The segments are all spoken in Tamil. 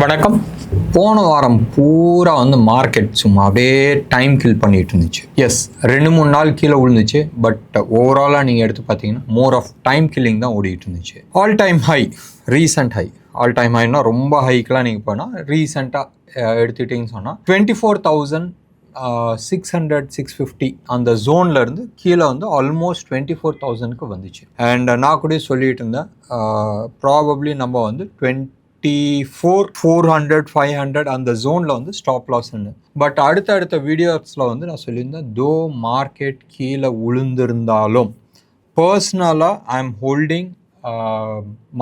வணக்கம். போன வாரம் பூரா மார்க்கெட் சும்மா அப்படியே டைம் கில் பண்ணிட்டு இருந்துச்சு. எஸ், 2-3 நாள் கீழே விழுந்துச்சு. பட் ஓவராலாக நீங்கள் எடுத்து பார்த்தீங்கன்னா மோர் ஆஃப் டைம் கில்லிங் தான் ஓடிட்டு இருந்துச்சு. All time high, recent high. All time ஹைனா ரொம்ப ஹைக்கெலாம் நீங்கள் போனால் ரீசெண்டாக எடுத்துக்கிட்டிங்கன்னு சொன்னால் 24,600 650 அந்த ஜோன்லேருந்து கீழே ஆல்மோஸ்ட் 24,000க்கு வந்துச்சு. அண்ட் நான் கூட சொல்லிட்டு இருந்தேன், ப்ராபப்ளி நம்ம 24,400 500 அந்த ஜோனில் ஸ்டாப் லாஸ்ன்னு. பட் அடுத்த வீடியோஸில் நான் சொல்லியிருந்தேன், தோ மார்க்கெட் கீழே விழுந்திருந்தாலும் பர்சனலாக ஐ எம் ஹோல்டிங்.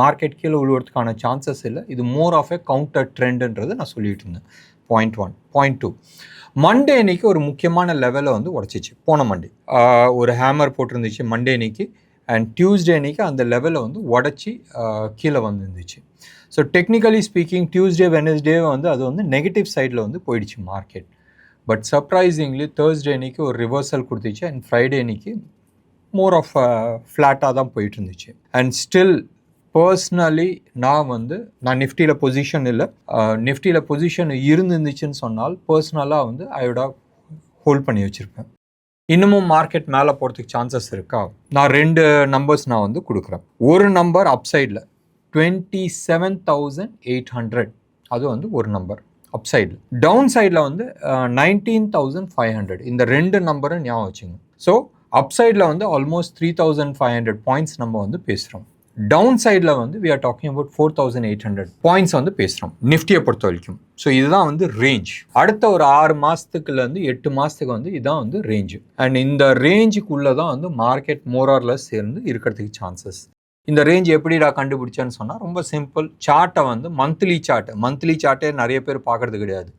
மார்க்கெட் கீழே விழுவதுக்கான சான்சஸ் இல்லை. இது மோர் ஆஃப் எ கவுண்டர் ட்ரெண்டுன்றது நான் சொல்லிட்டு இருந்தேன். பாயிண்ட் 1. பாயிண்ட் 2, மண்டே அன்னைக்கு ஒரு முக்கியமான லெவலை உடச்சிச்சு. போன மண்டே ஒரு ஹேமர் போட்டிருந்துச்சு மண்டே அன்னைக்கு. அண்ட் டியூஸ்டே அன்னைக்கு அந்த லெவலை உடச்சி கீழே வந்துருந்துச்சு. So technically speaking Tuesday Wednesday அது நெகட்டிவ் சைடில் போயிடுச்சு மார்க்கெட். பட் சர்ப்ரைசிங்லி தேர்ஸ்டே அன்னைக்கு ஒரு ரிவர்சல் கொடுத்துச்சு. அண்ட் ஃப்ரைடே அன்னைக்கு மோர் ஆஃப் ஃப்ளாட்டாக தான் போயிட்டு இருந்துச்சு. அண்ட் ஸ்டில் பர்சனலி நான் நிஃப்டியில் பொசிஷன் இல்லை. நிஃப்டியில் பொசிஷன் இருந்துச்சுன்னு சொன்னால் பர்சனலாக ஐயோட ஹோல்ட் பண்ணி வச்சுருப்பேன். இன்னமும் மார்க்கெட் மேலே போகிறதுக்கு சான்சஸ் இருக்கா? நான் 2 நம்பர்ஸ் நான் கொடுக்குறேன். ஒரு நம்பர் அப்சைடில் 27,800, அது ஒரு நம்பர் அப்சைடில். டவுன் சைடில் 19,500. இந்த 2 நம்பரும் ஞாபகம் வச்சுங்க. ஸோ அப்சைடில் ஆல்மோஸ்ட் 3,500 பாயிண்ட்ஸ் நம்ம பேசுகிறோம். டவுன் சைடில் we are talking about 4,800 points பேசுகிறோம் நிஃப்டியை பொறுத்த வரைக்கும். ஸோ இதுதான் ரேஞ்ச். அடுத்த ஒரு 6 மாதத்துக்குலேருந்து 8 மாதத்துக்கு இதுதான் ரேஞ்சு. அண்ட் இந்த ரேஞ்சுக்குள்ளே தான் மார்க்கெட் மோரார்லெஸ் சேர்ந்து இருக்கிறதுக்கு சான்சஸ். இந்த ரேஞ்ச் எப்படிடா கண்டுபிடிச்சேன்னு சொன்னால் ரொம்ப சிம்பிள். சார்ட்டை மந்த்லி சார்ட்டே நிறைய பேர் பார்க்குறது கிடையாது.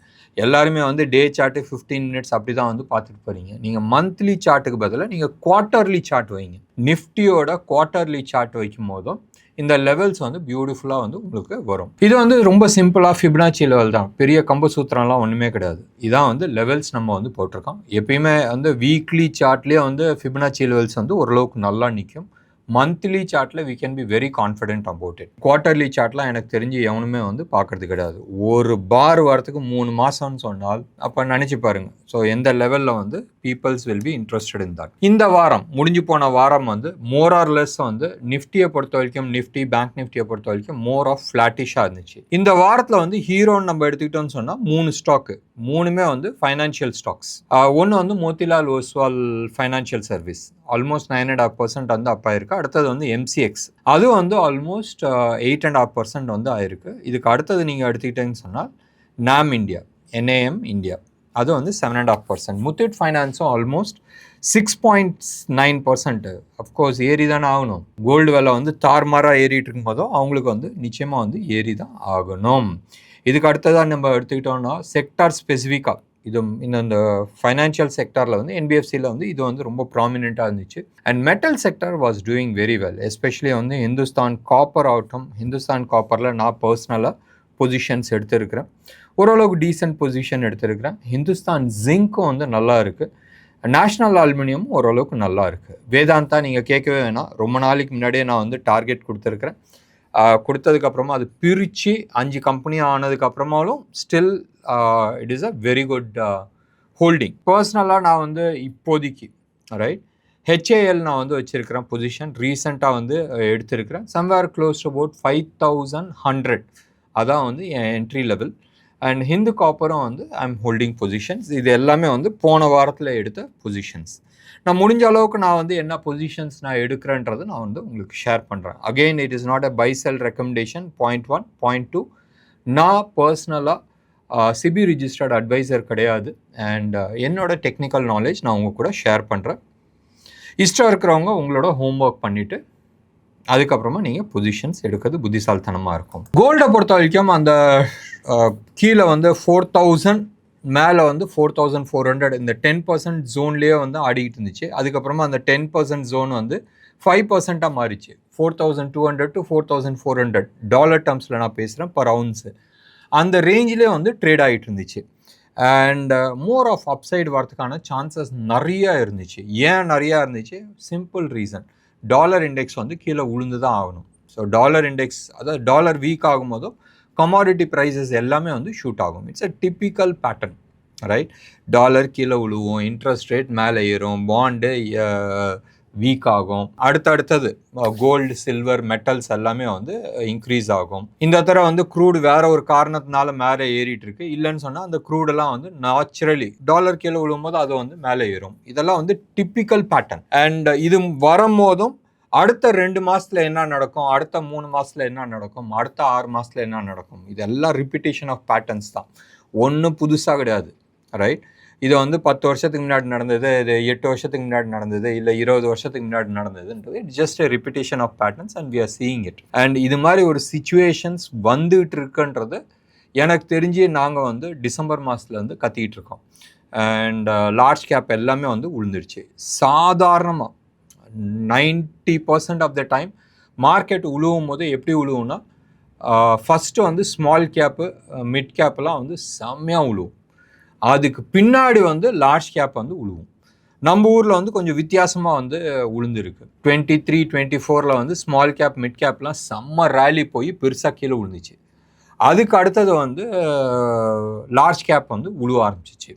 எல்லாருமே டே சார்ட்டு 15 மினிட்ஸ் அப்படி தான் பார்த்துட்டு போகிறீங்க. நீங்கள் மந்த்லி சார்ட்டுக்கு பதிலாக நீங்கள் குவார்ட்டர்லி சார்ட் வைங்க. நிஃப்டியோட குவார்ட்டர்லி சார்ட் வைக்கும் போதும் இந்த லெவல்ஸ் பியூட்டிஃபுல்லாக உங்களுக்கு வரும். இது ரொம்ப சிம்பிளாக ஃபிபனாச்சி லெவல் தான். பெரிய கம்ப சூத்திரம்லாம் ஒன்றுமே கிடையாது. இதான் லெவல்ஸ் நம்ம போட்டிருக்கோம். எப்பயுமே வீக்லி சார்ட்லேயே ஃபிபனாச்சி லெவல்ஸ் ஓரளவுக்கு நல்லா நிற்கும். மந்த்லி சார்ட்டில் we can be very confident about it. Quarterly சார்ட்லாம் எனக்கு தெரிஞ்சு எவனுமே பார்க்கறது கிடையாது. ஒரு பார் வரத்துக்கு 3 மாதம்னு சொன்னால் அப்போ நினச்சி பாருங்கள். ஸோ எந்த லெவலில் peoples will be interested in that. இந்த வாரம் முடிஞ்சு போன வாரம் மோர் ஆர் லெஸ் நிஃப்டியை பொறுத்த வரைக்கும், நிஃப்டி பேங்க் நிஃப்டியை பொறுத்த வரைக்கும் மோர் ஆஃப் ஃப்ளாட்டிஷாக இருந்துச்சு. இந்த வாரத்தில் ஹீரோன்னு நம்ம எடுத்துக்கிட்டோம்னு சொன்னால் 3 ஸ்டாக்கு, 3மே ஃபைனான்ஷியல் ஸ்டாக்ஸ். ஒன்று Motilal Oswal financial service, almost 9.5% அப் ஆயிருக்கு. அடுத்தது எம்சிஎக்ஸ், அது ஆல்மோஸ்ட் 8.5% ஆயிருக்கு. இதுக்கு அடுத்தது நீங்கள் எடுத்துக்கிட்டீங்கன்னு சொன்னால் நாம் இந்தியா, NAM இந்தியா, அது 7.5%. முத்தூட் ஃபைனான்ஸும் ஆல்மோஸ்ட் 6.9%. அஃப்கோர்ஸ் ஏறி தானே ஆகணும். கோல்டு விலை தார்மாராக ஏறிட்டு இருக்கும்போதும் அவங்களுக்கு நிச்சயமாக ஏறி தான் ஆகணும். இதுக்கு அடுத்ததாக நம்ம எடுத்துக்கிட்டோம்னா செக்டார் ஸ்பெசிஃபிக்காக இந்த ஃபைனான்ஷியல் செக்டாரில் NBFCயில் இது ரொம்ப ப்ராமினெண்ட்டாக இருந்துச்சு. And metal sector was doing very well. Especially Hindustan copper ஆகட்டும். ஹிந்துஸ்தான் காப்பரில் நான் பர்சனலாக பொசிஷன்ஸ் எடுத்திருக்கிறேன். ஓரளவுக்கு டீசென்ட் பொசிஷன் எடுத்திருக்கிறேன். ஹிந்துஸ்தான் ஜிங்க்கும் நல்லா இருக்குது. நேஷ்னல் அலுமினியமும் ஓரளவுக்கு நல்லா இருக்குது. வேதாந்தா நீங்கள் கேட்கவே வேணாம். ரொம்ப நாளைக்கு முன்னாடியே நான் டார்கெட் கொடுத்துருக்குறேன். கொடுத்ததுக்கப்புறமா அது பிரித்து 5 கம்பெனி ஆனதுக்கப்புறமாலும் still it is a very good holding. பர்சனலாக நான் இப்போதைக்கு ரைட் HAL நான் வச்சுருக்கிறேன் பொசிஷன். ரீசெண்டாக எடுத்திருக்கிறேன். Somewhere close to about 5,100. அதான் என் என்ட்ரி லெவல். அண்ட் ஹிந்து காப்பரும் ஐ எம் ஹோல்டிங் பொசிஷன்ஸ். இது எல்லாமே போன வாரத்தில் எடுத்த பொசிஷன்ஸ். நான் முடிஞ்ச அளவுக்கு நான் என்ன பொசிஷன்ஸ் நான் எடுக்கிறேன்றதை நான் உங்களுக்கு ஷேர் பண்ணுறேன். Again it is not a by sell recommendation. Point 1. Point 2, நான் பர்சனலாக சிபி ரிஜிஸ்டர்ட் அட்வைசர் கிடையாது. அண்ட் என்னோட டெக்னிக்கல் நாலேஜ் நான் உங்கள் கூட ஷேர் பண்ணுறேன். இஷ்டம் இருக்கிறவங்க உங்களோட ஹோம்ஒர்க் பண்ணிவிட்டு அதுக்கப்புறமா நீங்கள் பொசிஷன்ஸ் எடுக்கிறது புத்திசாலித்தனமாக இருக்கும். கோல்டை பொறுத்த வரைக்கும் அந்த கீழே 4,000 மேலே 4,400 இந்த 10% ஜோன்லேயே ஆடிக்கிட்டு இருந்துச்சு. அதுக்கப்புறமா அந்த 10% ஜோன் 5%ஆக மாறிச்சு. 4,200 to 4,400 டாலர் டர்ம்ஸில் நான் பேசுகிறேன் பர் அவுன்ஸு. அந்த ரேஞ்சிலே ட்ரேட் ஆகிட்டு இருந்துச்சு. அண்ட் மோர் ஆஃப் அப்சைடு வரதுக்கான சான்சஸ் நிறையா இருந்துச்சு. ஏன் நிறையா இருந்துச்சு? சிம்பிள் ரீசன், டாலர் இண்டெக்ஸ் கீழே உளுந்து தான் ஆகணும். ஸோ டாலர் இண்டெக்ஸ், அதாவது டாலர் வீக் ஆகும்போதும் கமாடிட்டி ப்ரைஸஸ் எல்லாமே வந்து ஷூட் ஆகும். It's a typical pattern, right? Dollar கீழே விழுவும், இன்ட்ரெஸ்ட் ரேட் மேலே ஏறும், பாண்டு வீக் ஆகும், அடுத்தது கோல்டு சில்வர் மெட்டல்ஸ் எல்லாமே வந்து இன்க்ரீஸ் ஆகும். இந்த தடவை வந்து க்ரூடு வேற ஒரு காரணத்தினால மேலே ஏறிட்டு இருக்கு. இல்லைன்னு சொன்னால் அந்த க்ரூடெல்லாம் வந்து நேச்சுரலி டாலர் கீழே விழும்போது அது வந்து மேலே ஏறும். இதெல்லாம் வந்து டிப்பிக்கல் பேட்டர்ன். அண்ட் இது வரும்போதும் அடுத்த 2 மாசத்துல என்ன நடக்கும், அடுத்த 3 மாசத்துல என்ன நடக்கும், அடுத்த 6 மாசத்துல என்ன நடக்கும், இதெல்லாம் ரிப்பீட்டேஷன் ஆஃப் பேட்டர்ன்ஸ் தான், ஒன்றும் புதுசாக கிடையாது, ரைட்? இது வந்து 10 வருஷத்துக்கு முன்னாடி நடந்தது, இது 8 வருஷத்துக்கு முன்னாடி நடந்தது, இல்லை 20 வருஷத்துக்கு முன்னாடி நடந்ததுன்றது it's just a repetition of patterns and we are seeing it. And இது மாதிரி ஒரு சிச்சுவேஷன்ஸ் வந்துகிட்டு இருக்குன்றது எனக்கு தெரிஞ்சு நாங்கள் வந்து டிசம்பர் மாதத்துலேருந்து கத்திக்கிட்டு இருக்கோம். அண்ட் லார்ஜ் கேப் எல்லாமே வந்து விழுந்துருச்சு. சாதாரணமாக 90% ஆஃப் த டைம் மார்க்கெட் உழுவும் போது எப்படி உழுவும்னா, ஃபஸ்ட்டு வந்து ஸ்மால் கேப்பு மிட் கேப்பெல்லாம் வந்து செம்மையாக உழுவும். அதுக்கு பின்னாடி வந்து லார்ஜ் கேப் வந்து உழுவும். நம்ம ஊரில் வந்து கொஞ்சம் வித்தியாசமாக வந்து உளுந்துருக்கு. 23, 24 வந்து ஸ்மால் கேப் மிட் கேப்லாம் செம்ம ரேலி போய் பெருசாக கீழே விழுந்துச்சு. அதுக்கு அடுத்தது வந்து லார்ஜ் கேப் வந்து உழுவ ஆரம்பிச்சிச்சு.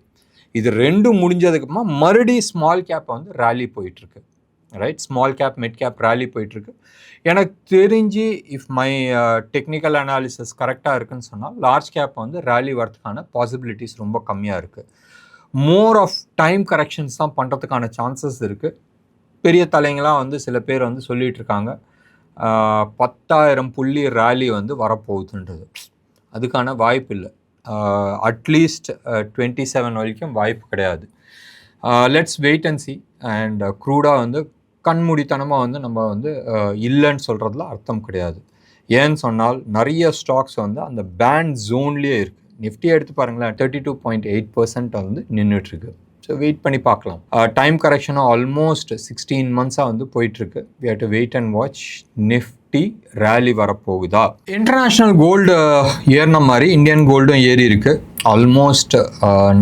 இது ரெண்டும் முடிஞ்சதுக்கப்புறமா மறுபடியும் ஸ்மால் கேப் வந்து ரேலி போயிட்டுருக்கு, right? Small cap mid cap rally போயிட்டுருக்கு. எனக்கு தெரிஞ்சு இஃப் மை டெக்னிக்கல் அனாலிசிஸ் கரெக்டாக இருக்குன்னு சொன்னால் லார்ஜ் கேப் வந்து ரேலி வரதுக்கான பாசிபிலிட்டிஸ் ரொம்ப கம்மியாக இருக்குது. மோர் ஆஃப் டைம் கரெக்ஷன்ஸ் தான் பண்ணுறதுக்கான சான்சஸ் இருக்குது. பெரிய தலைங்களாம் வந்து சில பேர் வந்து சொல்லிகிட்டு இருக்காங்க 10,000 புள்ளி ரேலி வந்து வரப்போகுதுன்றது. அதுக்கான வாய்ப்பு இல்லை. அட்லீஸ்ட் 27 வரைக்கும் வாய்ப்பு கிடையாது. Let's wait and see. And க்ரூடாக வந்து கண்மூடித்தனமாக வந்து நம்ம வந்து இல்லைன்னு சொல்கிறதுல அர்த்தம் கிடையாது. ஏன்னு சொன்னால் நிறைய ஸ்டாக்ஸ் வந்து அந்த பேண்ட் ஜோன்லேயே இருக்குது. நிஃப்டி எடுத்து பாருங்களேன், 32.8% வந்து நின்றுட்டுருக்கு. ஸோ வெயிட் பண்ணி பார்க்கலாம். டைம் கரெக்ஷனும் ஆல்மோஸ்ட் 16 months வந்து போயிட்டுருக்கு. We have to wait and watch. Nifty rally வரப்போகுதா? இன்டர்நேஷ்னல் கோல்டு ஏறின மாதிரி இந்தியன் கோல்டும் ஏறி இருக்குது. ஆல்மோஸ்ட்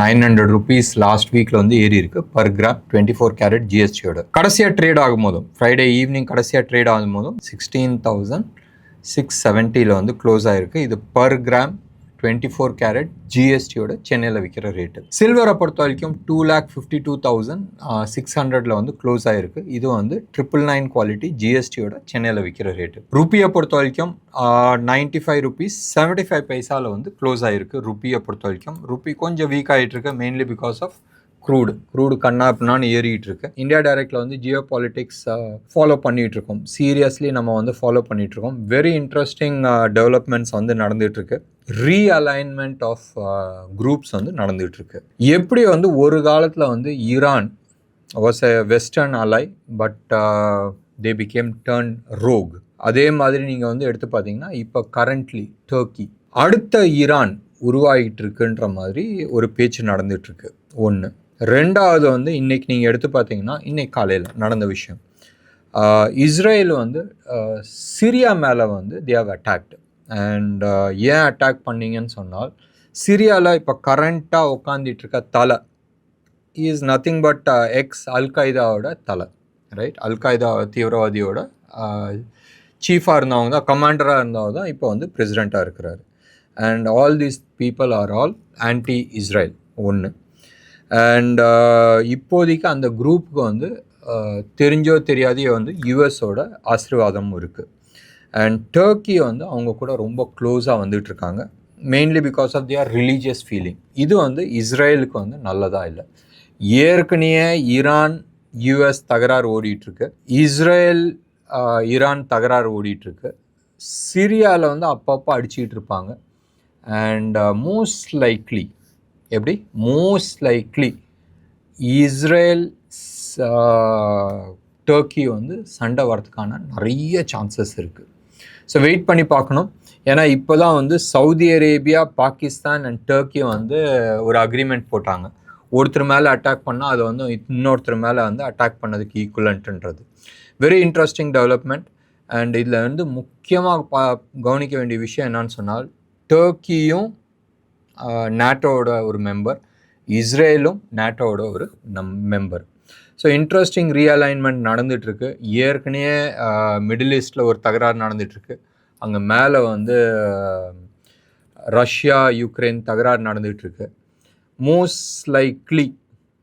900 rupees லாஸ்ட் வீக்கில் வந்து ஏறி இருக்குது பர் கிராம் 24 கேரட் ஜிஎஸ்டியோட. கடைசியாக ட்ரேட் ஆகும்போதும் ஃப்ரைடே ஈவினிங் கடைசியாக ட்ரேட் ஆகும்போதும் 16,670 வந்து க்ளோஸ் ஆகிருக்கு. இது பர் கிராம் 24 கேரட் ஜிஎஸ்டியோட சென்னையில் விற்கிற ரேட்டு. சில்வரை பொறுத்த வரைக்கும் 2,52,600 வந்து க்ளோஸ் ஆகிருக்கு. இது வந்து 999 குவாலிட்டி ஜிஎஸ்டியோட சென்னையில் விற்கிற ரேட்டு. ருப்பியை பொறுத்த வரைக்கும் 95 rupees 75 பைசாவில் வந்து க்ளோஸ் ஆகிருக்கு. ருப்பியை பொறுத்த வரைக்கும் ருப்பி கொஞ்சம் வீக் ஆகிட்டு இருக்கு, மெயின்லி பிகாஸ் ஆஃப் க்ரூடு கண்ணா பின்னான்னு ஏறிட்டு இருக்கு. இந்தியா டைரக்டில் வந்து ஜியோ பாலிட்டிக்ஸ் ஃபாலோ பண்ணிட்டு இருக்கோம். சீரியஸ்லி நம்ம வந்து ஃபாலோ பண்ணிட்டு இருக்கோம். வெரி இன்ட்ரெஸ்டிங் டெவலப்மெண்ட்ஸ் வந்து நடந்துட்டு இருக்கு. ரீஅலைன்மெண்ட் ஆஃப் குரூப்ஸ் வந்து நடந்துட்டு இருக்கு. எப்படி வந்து ஒரு காலத்தில் வந்து ஈரான் வாஸ் எ வெஸ்டர்ன் அலை, but they became turn rogue. அதே மாதிரி நீங்கள் வந்து எடுத்து பார்த்தீங்கன்னா இப்போ கரண்ட்லி டர்க்கி அடுத்த ஈரான் உருவாகிட்டு இருக்குன்ற மாதிரி ஒரு பேச்சு நடந்துட்டு இருக்கு. ஒன்று. ரெண்டாவது வந்து இன்னைக்கு நீங்கள் எடுத்து பார்த்தீங்கன்னா இன்னைக்கு காலையில் நடந்த விஷயம், இஸ்ரேல் வந்து சிரியா மேலே வந்து தே ஹவ் அட்டாக்டு. அண்ட் ஏன் அட்டாக் பண்ணீங்கன்னு சொன்னால், சிரியாவில் இப்போ கரண்ட்டாக உட்காந்துட்டு இருக்க தலை இஸ் நத்திங் பட் எக்ஸ் அல்காய்தாவோட தலை, ரைட்? அல்காய்தா தீவிரவாதியோட சீஃபாக இருந்தவங்க தான், கமாண்டராக இருந்தவங்க தான் இப்போ வந்து பிரசிடெண்ட்டாக இருக்கிறாரு. And all these people are all anti Israel. ஒன்று. அண்ட் இப்போதைக்கு அந்த குரூப்புக்கு வந்து தெரிஞ்சோ தெரியாதையோ வந்து யுஎஸோட ஆசீர்வாதமும் இருக்குது. அண்ட் டர்க்கி வந்து அவங்க கூட ரொம்ப க்ளோஸாக வந்துட்டு இருக்காங்க, mainly because of their religious feeling. இது வந்து இஸ்ரேலுக்கு வந்து நல்லதாக இல்லை. ஏற்கனவே ஈரான் யுஎஸ் தகராறு ஓடிட்டுருக்கு, இஸ்ரேல் ஈரான் தகராறு ஓடிட்டுருக்கு, சிரியாவில் வந்து அப்பப்போ அடிச்சுக்கிட்டு இருப்பாங்க. And most likely Israel Turkey வந்து சண்டை வரதுக்கான நிறைய சான்சஸ் இருக்குது. ஸோ வெயிட் பண்ணி பார்க்கணும். ஏன்னா இப்போ தான் வந்து Saudi Arabia, Pakistan and Turkey வந்து ஒரு அக்ரிமெண்ட் போட்டாங்க. ஒருத்தர் மேலே அட்டாக் பண்ணால் அதை வந்து இன்னொருத்தர் மேலே வந்து அட்டாக் பண்ணதுக்கு ஈக்குவலன்ட்டுன்றது வெரி இன்ட்ரெஸ்டிங் டெவலப்மெண்ட். அண்ட் இதில் வந்து முக்கியமாக கவனிக்க வேண்டிய விஷயம் என்னன்னு சொன்னால், டர்க்கியும் நேட்டோவோட ஒரு மெம்பர், இஸ்ரேலும் நேட்டோவோட ஒரு மெம்பர். ஸோ இன்ட்ரெஸ்டிங் ரீஅலைன்மெண்ட் நடந்துகிட்ருக்கு. ஏற்கனவே மிடில் ஈஸ்டில் ஒரு தகராறு நடந்துகிட்ருக்கு. அங்கே மேலே வந்து ரஷ்யா யுக்ரைன் தகராறு நடந்துகிட்டு இருக்கு. Most likely,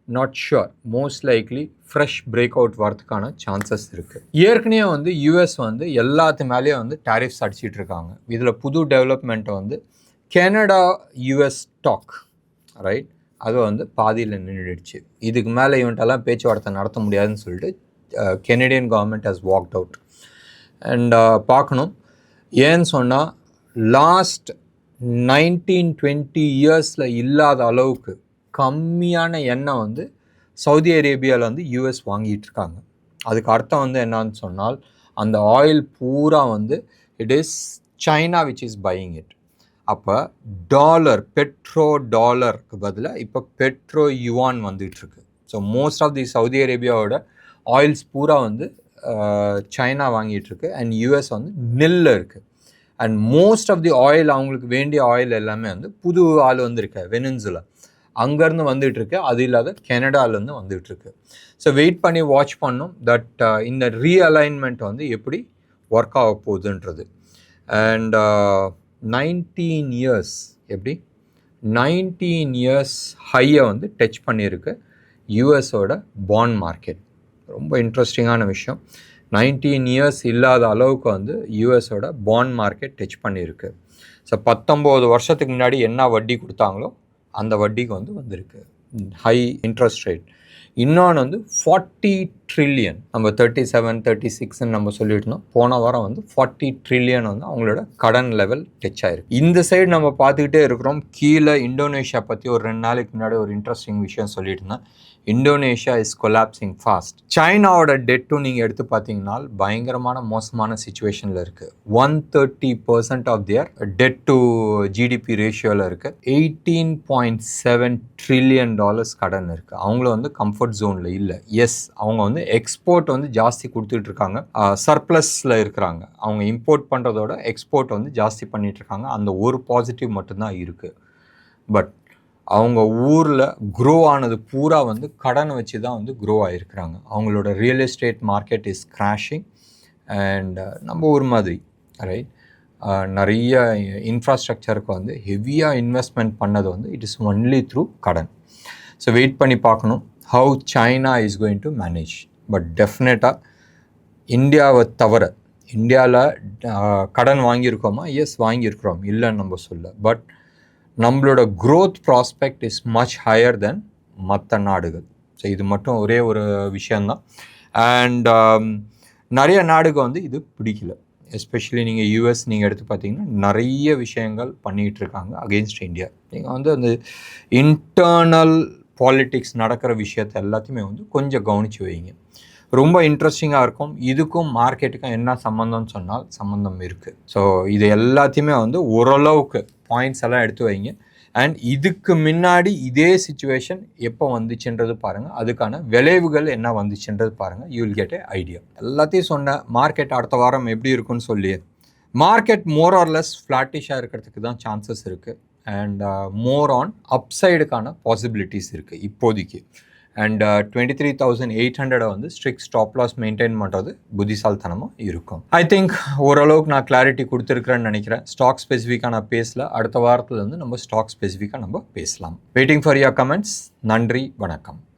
not sure, most likely fresh break out வரதுக்கான சான்சஸ் இருக்குது. ஏற்கனவே வந்து யூஎஸ் வந்து எல்லாத்து மேலேயும் வந்து டேரிஃப்ஸ் அடிச்சிட்டு இருக்காங்க. இதில் புது டெவலப்மெண்ட்டை வந்து கனடா யூஎஸ் டாக், ரைட், அது வந்து பாதியில் நின்றுடுச்சு. இதுக்கு மேலே இவன்ட்டெல்லாம் பேச்சுவார்த்தை நடத்த முடியாதுன்னு சொல்லிட்டு Canadian government has walked out. And பார்க்கணும், ஏன்னு சொன்னால் லாஸ்ட் 19-20 இயர்ஸில் இல்லாத அளவுக்கு கம்மியான எண்ணெய் வந்து சவுதி அரேபியாவில் வந்து யூஎஸ் வாங்கிட்டு இருக்காங்க. அதுக்கு அர்த்தம் வந்து என்னன்னு சொன்னால் அந்த ஆயில் பூரா வந்து it is China which is buying it. அப்போ டாலர், பெட்ரோ டாலருக்கு பதிலாக இப்போ பெட்ரோ யுவான் வந்துகிட்ருக்கு. So most of the Saudi அரேபியாவோட ஆயில்ஸ் பூரா வந்து சைனா வாங்கிட்டுருக்கு அண்ட் யூஎஸ் வந்து நில்ல இருக்குது. And most of the oil, அவங்களுக்கு வேண்டிய ஆயில் எல்லாமே வந்து புது ஆள் வந்துருக்கு வெனின்சுலா, அங்கேருந்து வந்துகிட்ருக்கு. அது இல்லாத கனடாலேருந்து வந்துகிட்ருக்கு. ஸோ வெயிட் பண்ணி வாட்ச் பண்ணோம் தட் இந்த ரீஅலைன்மெண்ட் வந்து எப்படி ஒர்க் ஆக போகுதுன்றது. அண்ட் 19 இயர்ஸ், எப்படி 19 இயர்ஸ் ஹையை வந்து டச் பண்ணியிருக்கு யூஎஸோட பாண்ட் மார்க்கெட். ரொம்ப இன்ட்ரெஸ்டிங்கான விஷயம். 19 இயர்ஸ் இல்லாத அளவுக்கு வந்து யூஎஸோட பாண்ட் மார்க்கெட் டச் பண்ணியிருக்கு. ஸோ 19 வருஷத்துக்கு முன்னாடி என்ன வட்டி கொடுத்தாங்களோ அந்த வட்டிக்கு வந்து வந்திருக்கு, ஹை இன்ட்ரெஸ்ட் ரேட். இன்னொன்று வந்து 40 ட்ரில்லியன், நம்ம 37-36 நம்ம சொல்லிட்டோம். போன வாரம் வந்து 40 ட்ரில்லியன் வந்து அவங்களோட கடன் லெவல் டச் ஆயிருக்கு. இந்த சைடு நம்ம பார்த்துக்கிட்டே இருக்கிறோம். கீழே இந்தோனேஷியா பற்றி ஒரு 2 நாளைக்கு முன்னாடி ஒரு இன்ட்ரெஸ்டிங் விஷயம் சொல்லிட்டு இருந்தேன். Indonesia is collapsing fast. சைனாவோட டெட்டும் நீங்கள் எடுத்து பார்த்தீங்கன்னா பயங்கரமான மோசமான சுச்சுவேஷனில் இருக்குது. 130% of their debt to GDP ரேஷியோவில் இருக்குது. $18.7 ட்ரில்லியன் கடன் இருக்குது. அவங்களும் வந்து கம்ஃபர்ட் ஜோனில் இல்லை. எஸ், அவங்க வந்து எக்ஸ்போர்ட் வந்து ஜாஸ்தி கொடுத்துட்டு இருக்காங்க, சர்ப்ளஸில் இருக்கிறாங்க. அவங்க இம்போர்ட் பண்ணுறதோட எக்ஸ்போர்ட் வந்து ஜாஸ்தி பண்ணிட்டு இருக்காங்க. அந்த ஒரு பாசிட்டிவ் மட்டும்தான் இருக்குது. பட் அவங்க ஊரில் க்ரோ ஆனது பூரா வந்து கடனை வச்சு தான் வந்து க்ரோ ஆகிருக்கிறாங்க. அவங்களோட real estate market is crashing. And நம்ம ஊர் மாதிரி, ரைட், நிறைய இன்ஃப்ராஸ்ட்ரக்சருக்கு வந்து ஹெவியாக இன்வெஸ்ட்மெண்ட் பண்ணது வந்து இட் இஸ் ஒன்லி த்ரூ கடன். ஸோ வெயிட் பண்ணி பார்க்கணும் how China is going to manage. But டெஃபினட்டாக இந்தியாவை தவிர, இந்தியாவில் கடன் வாங்கியிருக்கோமா? எஸ், வாங்கியிருக்கிறோம், இல்லைன்னு நம்ம சொல்ல. பட் நம்மளோட growth prospect is much higher then மற்ற நாடுகள். ஸோ இது மட்டும் ஒரே ஒரு விஷயந்தான். அண்ட் நிறைய நாடுகள் வந்து இது பிடிக்கல. எஸ்பெஷலி நீங்கள் யூஎஸ் நீங்கள் எடுத்து பார்த்தீங்கன்னா நிறைய விஷயங்கள் பண்ணிகிட்டு இருக்காங்க அகெயின்ஸ்ட் இந்தியா. நீங்கள் வந்து அந்த இன்டர்னல் பாலிட்டிக்ஸ் நடக்கிற விஷயத்தை எல்லாத்தையுமே வந்து கொஞ்சம் கவனித்து வைங்க. ரொம்ப இன்ட்ரெஸ்டிங்காக இருக்கும். இதுக்கும் மார்க்கெட்டுக்கும் என்ன சம்மந்தம்னு சொன்னால் சம்மந்தம் இருக்குது. ஸோ இது எல்லாத்தையுமே வந்து ஓரளவுக்கு பாயிண்ட்ஸ் எல்லாம் எடுத்து வைங்க. அண்ட் இதுக்கு முன்னாடி இதே சிச்சுவேஷன் எப்போ வந்துச்சுன்றது பாருங்கள், அதுக்கான விளைவுகள் என்ன வந்துச்சுன்றது பாருங்கள். You will get a idea. எல்லாத்தையும் சொன்ன மார்க்கெட் அடுத்த வாரம் எப்படி இருக்குன்னு சொல்லி, மார்க்கெட் மோர் ஆர் லெஸ் ஃப்ளாட்டிஷாக இருக்கிறதுக்கு தான் சான்சஸ் இருக்குது. அண்ட் மோர் ஆன் அப்சைடுக்கான பாசிபிலிட்டிஸ் இருக்குது இப்போதைக்கு. அண்ட் 23,800 வந்து ஸ்ட்ரிக்ட் ஸ்டாப் லாஸ் மெயின்டைன் பண்ணுறது புத்திசாலித்தனமாக இருக்கும். ஐ திங்க் ஓரளவுக்கு நான் கிளாரிட்டி கொடுத்துருக்குறேன்னு நினைக்கிறேன். ஸ்டாக் ஸ்பெசிஃபிக்காக நான் பேசல. அடுத்த வாரத்தில் வந்து நம்ம ஸ்டாக் ஸ்பெசிஃபிக்காக நம்ம பேசலாம். Waiting for your comments. நன்றி, வணக்கம்.